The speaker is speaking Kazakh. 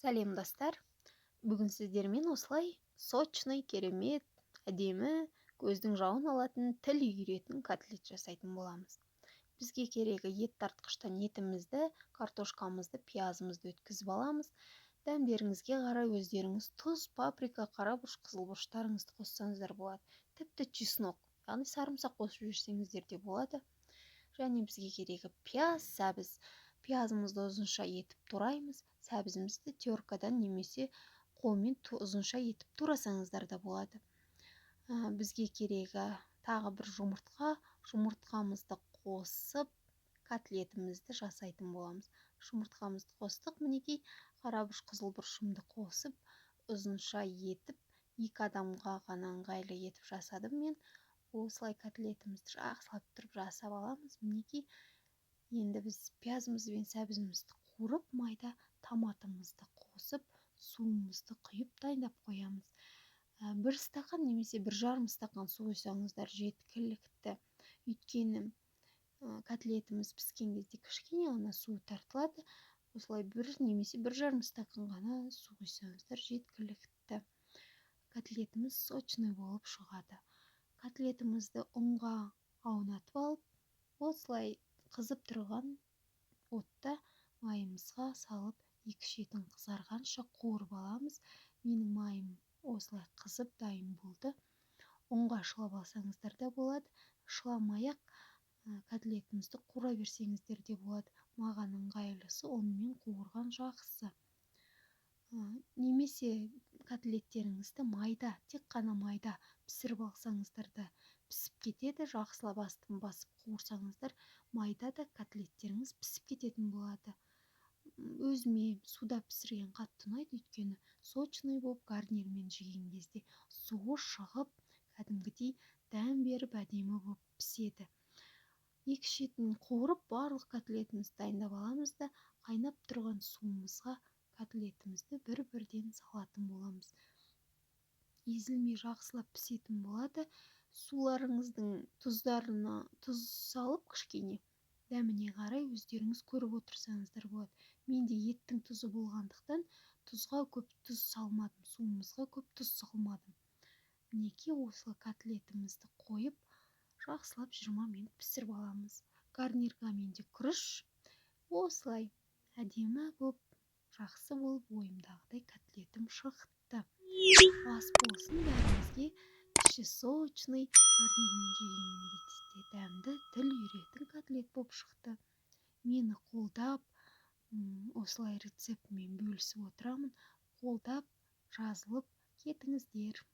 Сәлем достар, бүгін сіздермен осылай сочный, керемет, әдемі, көздің жауын алатын, тіл үйіретін котлет жасайтын боламыз. Бізге керегі ет тартқыштан етімізді, картошкамызды, пиязымызды өткізіп аламыз. Дәмдеріңізге қарай өздеріңіз тұз, паприка, қарабұрыш, қызылбұрыштарыңызды қоссаңыздар болады. Тіпті чеснок, яғни сарымсақ қосып жіберсеңіздер де болады. Және бізге керегі пияз, сәбіз. Пиязымызды ұзынша етіп тураймыз. Сәбізімізді теркадан немесе қолмен ұзынша етіп турасаңыздар да болады. Бізге керегі тағы бір жұмыртқа. Жұмыртқамызды қосып, котлетімізді жасайтын боламыз. Жұмыртқамызды қостық, мінекей қарабұрыш, қызылбұрышымды қосып, ұзынша етіп, 2 адамға ғана ыңғайлы етіп жасадым мен. Осылай котлетімізді жақсылап тұрып жасап аламыз. Мінекей енді біз пиязымызды мен сәбізімізді қуырып, майда томатымызды қосып, суымызды құйып дайындап қоямыз. 1 стақан немесе 1,5 стақан су құйсаңыздар жеткілікті. Өйткені котлетіміз піскен кезде кішкене ғана су тартылады. Осылай 1 немесе 1,5 стақан ғана су құйсаңыздар жеткілікті. Котлетіміз сочный болып шығады. Котлетімізді ұнға аунатып алып, осылай қызып тұрған отта майымызға салып, 2 шетін қызарғанша қуырып аламыз. Менің майым осылай қызып дайын болды. Ұнға шылап алсаңыздар да болады. Шыламай-ақ котлетімізді қуыра берсеңіздер де болады. Маған ыңғайлысы ұнмен қуырған жақсы. Немесе котлеттеріңізді майда, тек қана майда пісіріп алсаңыздар да пісіп кетеді. Жақсылап астын басып қуырсаңыздар, майда да котлеттеріңіз пісіп кететін болады. Өзіме суда пісірген қатты ұнайды, өйткені сочный болып гарнирмен жеген кезде суы шығып, кәдімгідей дәм беріп әдемі болып піседі. 2 шетін қуырып, барлық котлетімізді дайындап аламыз да, қайнап тұрған суымызға котлетімізді бір-бірден салатын боламыз. Езілмей жақсылап пісетін болады. Суларыңыздың тұздарына тұз салып кішкене, дәміне қарай өздеріңіз көріп отырсаңыздар болады. Менде еттің тұзы болғандықтан тұзға көп тұз салмадым, суымызға көп тұз салмадым. Мінекей осылай котлетімізді қойып, жақсылап 20 минут пісіріп аламыз. Гарнирға менде күріш, осылай әдемі болып, жақсы болып, ойымдағыдай котлетім шықты. Ас болсын бәрімізге, іші сочный, гарнирмен жегенде дәмді, тіл үйіретін котлет болып шықты. Мені қолдап, осылай рецептімен бөлісіп отырамын. Қолдап, жазылып кетіңіздер.